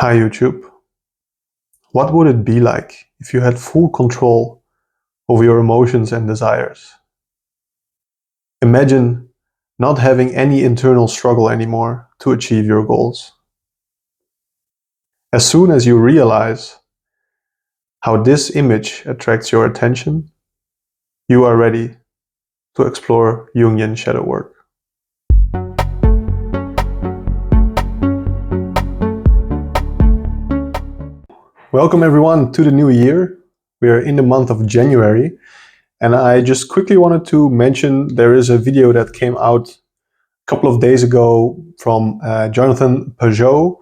Hi YouTube. What would it be like if you had full control over your emotions and desires? Imagine not having any internal struggle anymore to achieve your goals. As soon as you realize how this image attracts your attention, you are ready to explore Jungian shadow work. Welcome everyone to the new year. We are in the month of January, and I just quickly wanted to mention there is a video that came out a couple of days ago from Jonathan Pageau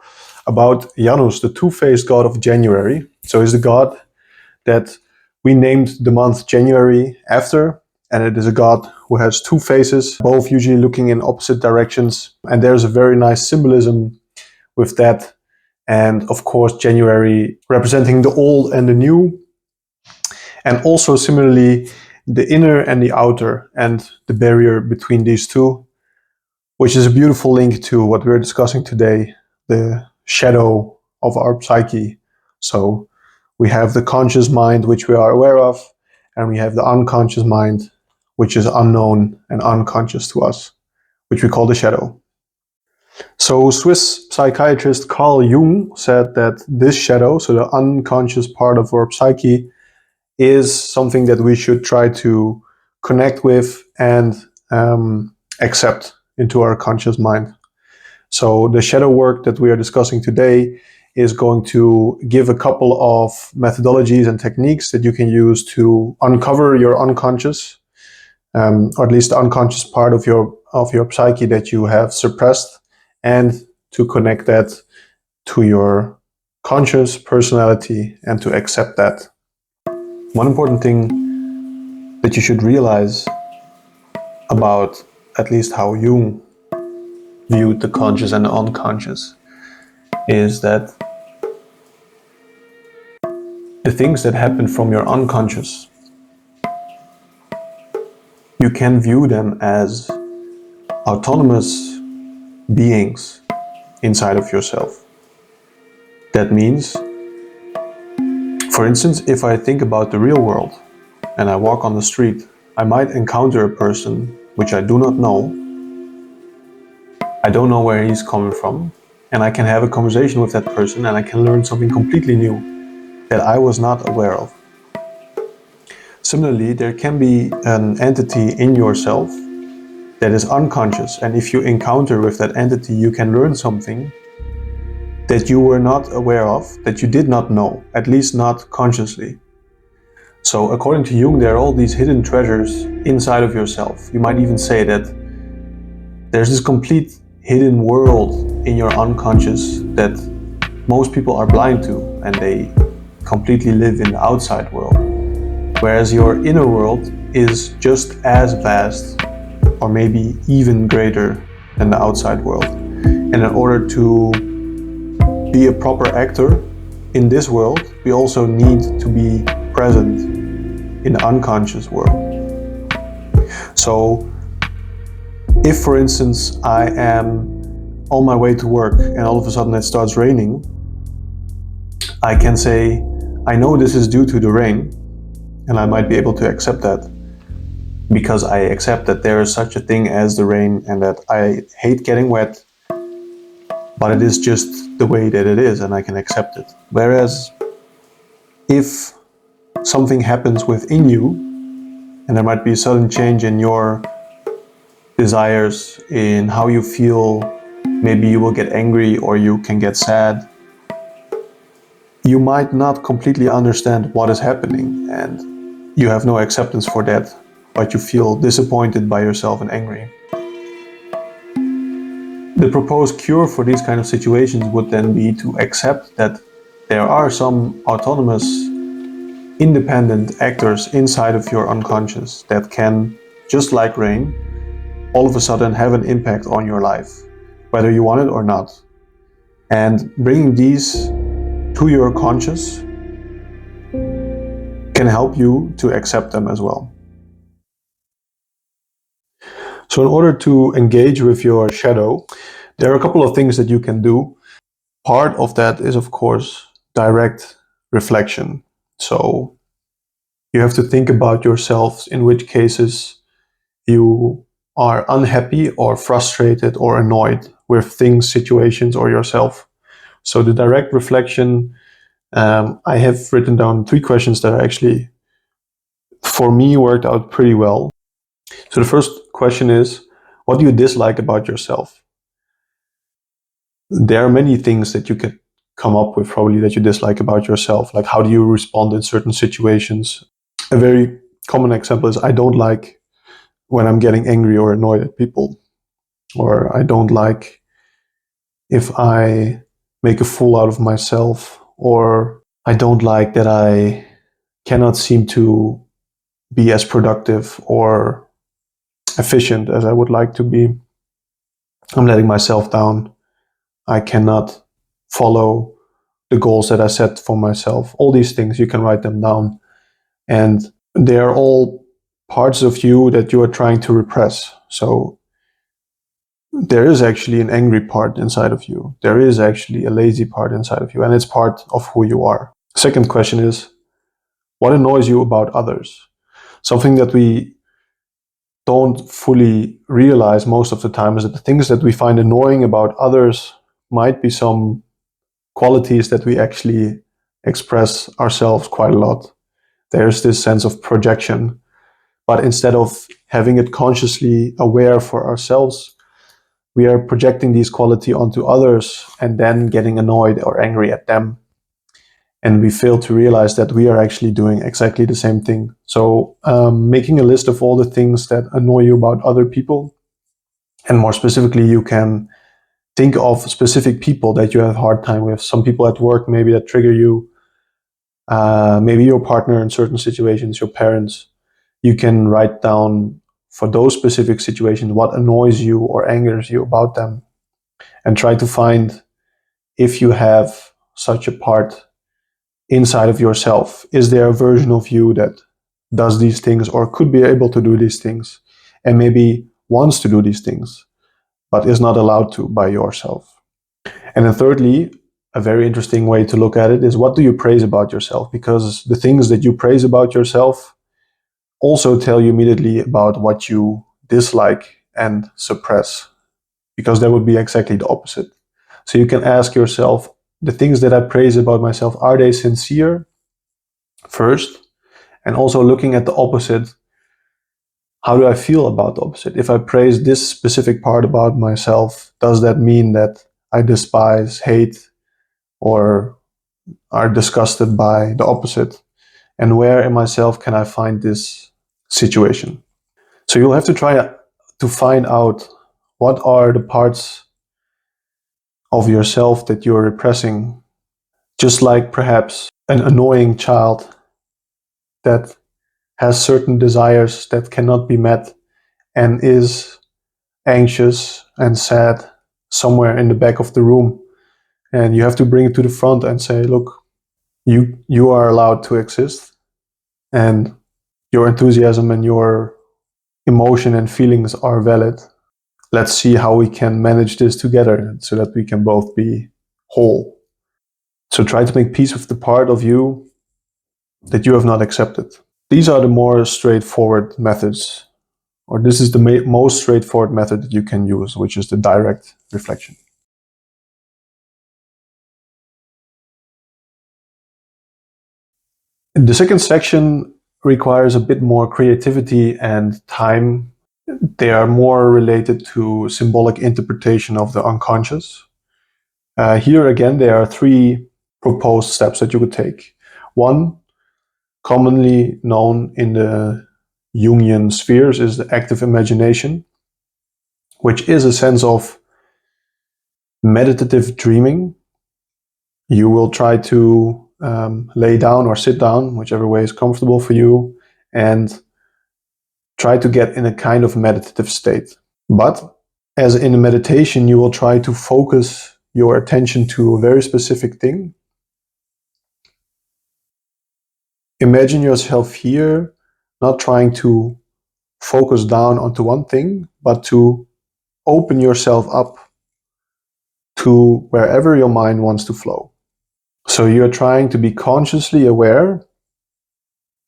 about Janus, the two-faced god of January. So he's the god that we named the month January after, and it is a god who has two faces, both usually looking in opposite directions. And there's a very nice symbolism with that. And of course, January representing the old and the new. And also similarly, the inner and the outer, and the barrier between these two, which is a beautiful link to what we're discussing today, the shadow of our psyche. So we have the conscious mind, which we are aware of, and we have the unconscious mind, which is unknown and unconscious to us, which we call the shadow. So Swiss psychiatrist Carl Jung said that this shadow, so the unconscious part of our psyche, is something that we should try to connect with and accept into our conscious mind. So the shadow work that we are discussing today is going to give a couple of methodologies and techniques that you can use to uncover your unconscious, or at least the unconscious part of your psyche that you have suppressed, and to connect that to your conscious personality and to accept that. One important thing that you should realize about at least how Jung viewed the conscious and the unconscious is that the things that happen from your unconscious, you can view them as autonomous beings inside of yourself. That means, for instance, if I think about the real world and I walk on the street, I might encounter a person which I do not know. I don't know where he's coming from, and I can have a conversation with that person and I can learn something completely new that I was not aware of. Similarly, there can be an entity in yourself that is unconscious, and if you encounter with that entity, you can learn something that you were not aware of, that you did not know, at least not consciously. So according to Jung, there are all these hidden treasures inside of yourself. You might even say that there's this complete hidden world in your unconscious that most people are blind to, and they completely live in the outside world. Whereas your inner world is just as vast, or maybe even greater than the outside world. And in order to be a proper actor in this world, we also need to be present in the unconscious world. So if, for instance, I am on my way to work and all of a sudden it starts raining, I can say, I know this is due to the rain, and I might be able to accept that because I accept that there is such a thing as the rain and that I hate getting wet, but it is just the way that it is and I can accept it. Whereas if something happens within you and there might be a sudden change in your desires, in how you feel, maybe you will get angry or you can get sad, you might not completely understand what is happening and you have no acceptance for that, but you feel disappointed by yourself and angry. The proposed cure for these kind of situations would then be to accept that there are some autonomous, independent actors inside of your unconscious that can, just like rain, all of a sudden have an impact on your life, whether you want it or not. And bringing these to your conscious can help you to accept them as well. So in order to engage with your shadow, there are a couple of things that you can do. part of that is, of course, direct reflection. So you have to think about yourself in which cases you are unhappy or frustrated or annoyed with things, situations, or yourself. So the direct reflection, I have written down 3 questions that are actually, for me, worked out pretty well. So the first question is, what do you dislike about yourself? There are many things that you could come up with probably that you dislike about yourself. Like, how do you respond in certain situations? A very common example is, I don't like when I'm getting angry or annoyed at people. Or I don't like if I make a fool out of myself. Or I don't like that I cannot seem to be as productive or efficient as I would like to be. I'm letting myself down. I cannot follow the goals that I set for myself. All these things, you can write them down. And they are all parts of you that you are trying to repress. So there is actually an angry part inside of you. There is actually a lazy part inside of you, and it's part of who you are. Second question is, what annoys you about others? Something that we don't fully realize most of the time is that the things that we find annoying about others might be some qualities that we actually express ourselves quite a lot. There's this sense of projection, but instead of having it consciously aware for ourselves, we are projecting these qualities onto others and then getting annoyed or angry at them. And we fail to realize that we are actually doing exactly the same thing. So making a list of all the things that annoy you about other people, and more specifically, you can think of specific people that you have a hard time with. Some people at work maybe that trigger you, maybe your partner in certain situations, your parents. You can write down for those specific situations what annoys you or angers you about them, and try to find if you have such a part inside of yourself. Is there a version of you that does these things or could be able to do these things and maybe wants to do these things but is not allowed to by yourself? And then thirdly, a very interesting way to look at it is, what do you praise about yourself? Because the things that you praise about yourself also tell you immediately about what you dislike and suppress, because that would be exactly the opposite. So you can ask yourself, the things that I praise about myself, are they sincere first? And also looking at the opposite, how do I feel about the opposite? If I praise this specific part about myself, does that mean that I despise, hate, or are disgusted by the opposite? And where in myself can I find this situation? So you'll have to try to find out what are the parts of yourself that you're repressing. Just like perhaps an annoying child that has certain desires that cannot be met and is anxious and sad somewhere in the back of the room. And you have to bring it to the front and say, look, you are allowed to exist, and your enthusiasm and your emotion and feelings are valid. Let's see how we can manage this together so that we can both be whole. So try to make peace with the part of you that you have not accepted. These are the more straightforward methods, or this is the most straightforward method that you can use, which is the direct reflection. The second section requires a bit more creativity and time. They are more related to symbolic interpretation of the unconscious. Here again, there are 3 proposed steps that you could take. One, commonly known in the Jungian spheres, is the active imagination, which is a sense of meditative dreaming. You will try to lay down or sit down, whichever way is comfortable for you, and try to get in a kind of meditative state. But as in a meditation, you will try to focus your attention to a very specific thing. Imagine yourself here, not trying to focus down onto one thing, but to open yourself up to wherever your mind wants to flow. So you're trying to be consciously aware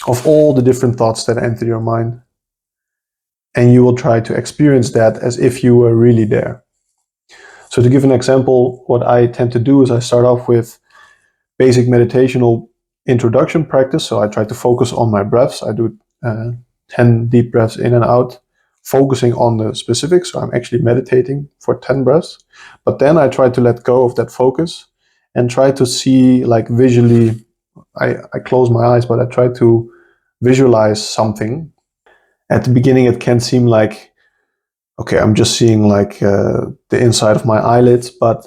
of all the different thoughts that enter your mind. And you will try to experience that as if you were really there. So to give an example, what I tend to do is I start off with basic meditational introduction practice. So I try to focus on my breaths. I do 10 deep breaths in and out, focusing on the specifics. So I'm actually meditating for 10 breaths. But then I try to let go of that focus and try to see, like, visually. I close my eyes, but I try to visualize something. At the beginning, it can seem like, okay, I'm just seeing like the inside of my eyelids, but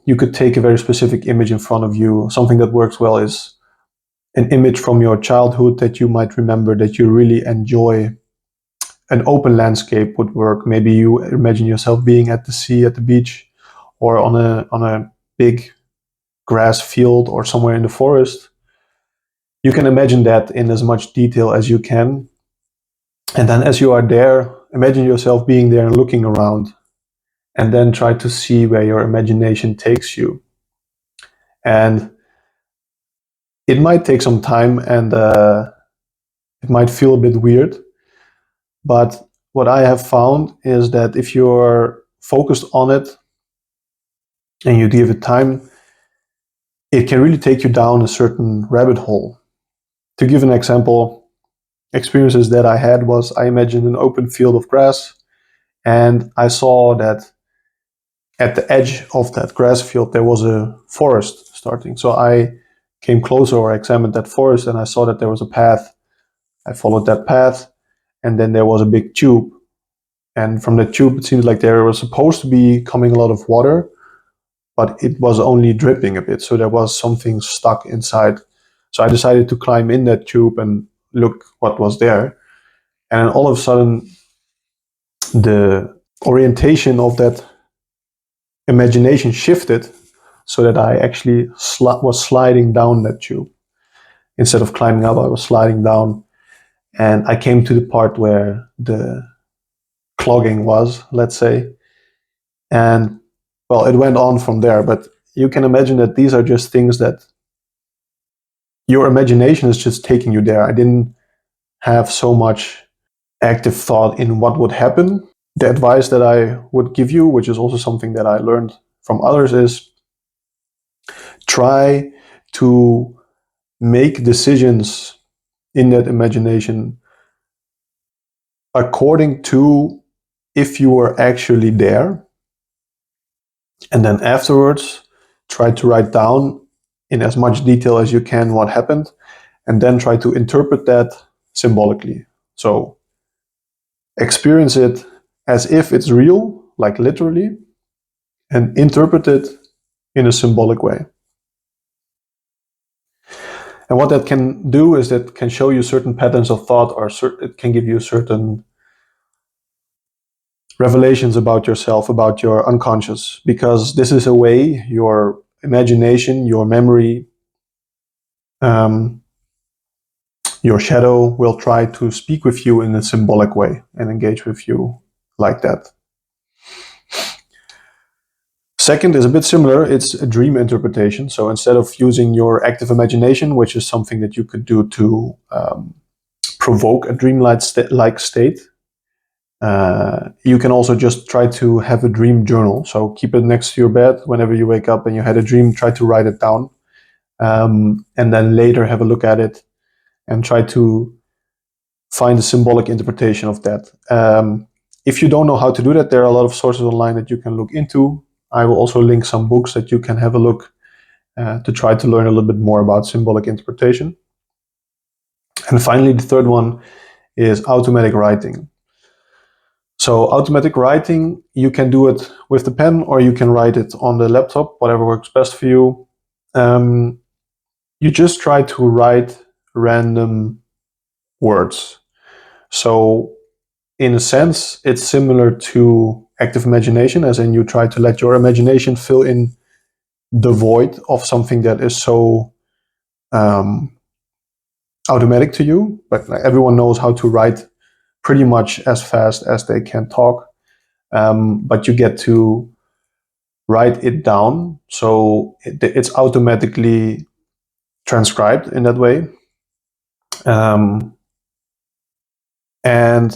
you could take a very specific image in front of you. Something that works well is an image from your childhood that you might remember that you really enjoy. An open landscape would work. Maybe you imagine yourself being at the sea, at the beach, or on a big grass field or somewhere in the forest. You can imagine that in as much detail as you can. And then as you are there, imagine yourself being there and looking around, and then try to see where your imagination takes you. And it might take some time, and it might feel a bit weird, but what I have found is that if you're focused on it and you give it time, it can really take you down a certain rabbit hole. To give an example, experiences that I had was I imagined an open field of grass, and I saw that at the edge of that grass field there was a forest starting. So I came closer, or examined that forest, and I saw that there was a path. I followed that path, and then there was a big tube. And from the tube, it seemed like there was supposed to be coming a lot of water, but it was only dripping a bit. So there was something stuck inside. So I decided to climb in that tube and look what was there. And all of a sudden, the orientation of that imagination shifted so that I actually was sliding down that tube. Instead of climbing up, I was sliding down. And I came to the part where the clogging was, let's say. And well, it went on from there. But you can imagine that these are just things that your imagination is just taking you there. I didn't have so much active thought in what would happen. The advice that I would give you, which is also something that I learned from others, is try to make decisions in that imagination according to if you were actually there. And then afterwards, try to write down in as much detail as you can what happened, and then try to interpret that symbolically. So experience it as if it's real, like literally, and interpret it in a symbolic way. And what that can do is that can show you certain patterns of thought, or it can give you certain revelations about yourself, about your unconscious, because this is a way your imagination, your memory, your shadow will try to speak with you in a symbolic way and engage with you like that. Second is a bit similar. It's a dream interpretation. So instead of using your active imagination, which is something that you could do to provoke a dreamlike state, you can also just try to have a dream journal. So keep it next to your bed. Whenever you wake up and you had a dream, try to write it down, and then later have a look at it and try to find a symbolic interpretation of that. If you don't know how to do that, there are a lot of sources online that you can look into. I will also link some books that you can have a look to try to learn a little bit more about symbolic interpretation. And finally, the third one is automatic writing. So automatic writing, you can do it with the pen, or you can write it on the laptop, whatever works best for you. You just try to write random words. So in a sense, it's similar to active imagination, as in you try to let your imagination fill in the void of something that is so automatic to you. But everyone knows how to write pretty much as fast as they can talk. But you get to write it down, so it's automatically transcribed in that way. And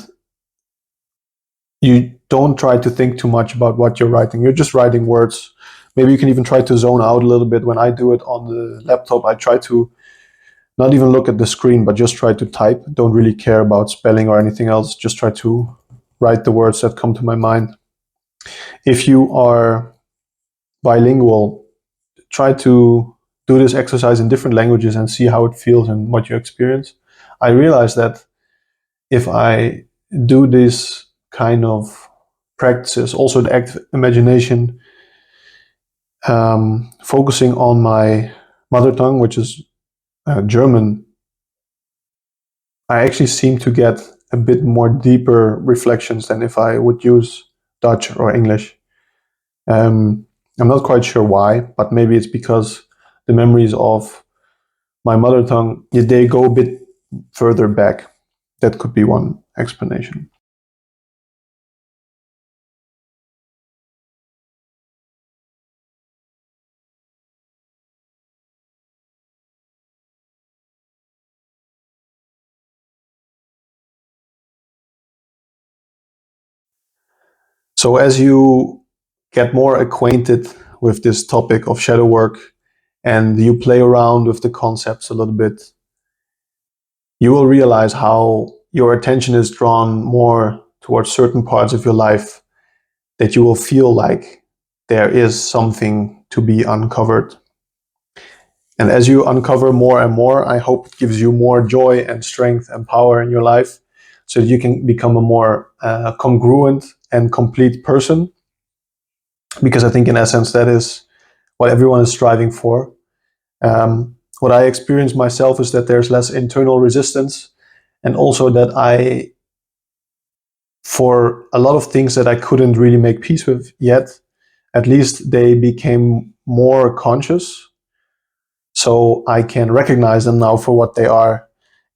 you don't try to think too much about what you're writing. You're just writing words. Maybe you can even try to zone out a little bit. When I do it on the laptop, I try to not even look at the screen, but just try to type. Don't really care about spelling or anything else. Just try to write the words that come to my mind. If you are bilingual, try to do this exercise in different languages and see how it feels and what you experience. I realized that if I do this kind of practices, also the active imagination, focusing on my mother tongue, which is German, I actually seem to get a bit more deeper reflections than if I would use Dutch or English. I'm not quite sure why, but maybe it's because the memories of my mother tongue, they go a bit further back. That could be one explanation. So as you get more acquainted with this topic of shadow work and you play around with the concepts a little bit, you will realize how your attention is drawn more towards certain parts of your life, that you will feel like there is something to be uncovered. And as you uncover more and more, I hope it gives you more joy and strength and power in your life so that you can become a more congruent and complete person. Because I think in essence, that is what everyone is striving for. What I experience myself is that there's less internal resistance, and also that for a lot of things that I couldn't really make peace with yet, at least they became more conscious. So I can recognize them now for what they are.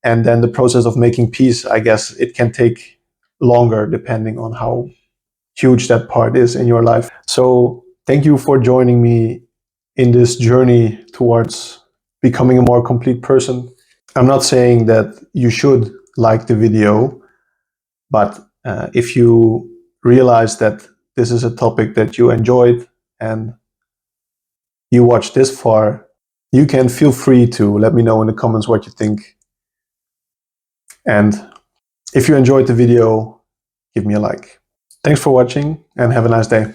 And then the process of making peace, I guess it can take longer depending on how huge that part is in your life. So thank you for joining me in this journey towards becoming a more complete person. I'm not saying that you should like the video, but if you realize that this is a topic that you enjoyed and you watched this far, you can feel free to let me know in the comments what you think. And if you enjoyed the video, give me a like. Thanks for watching and have a nice day.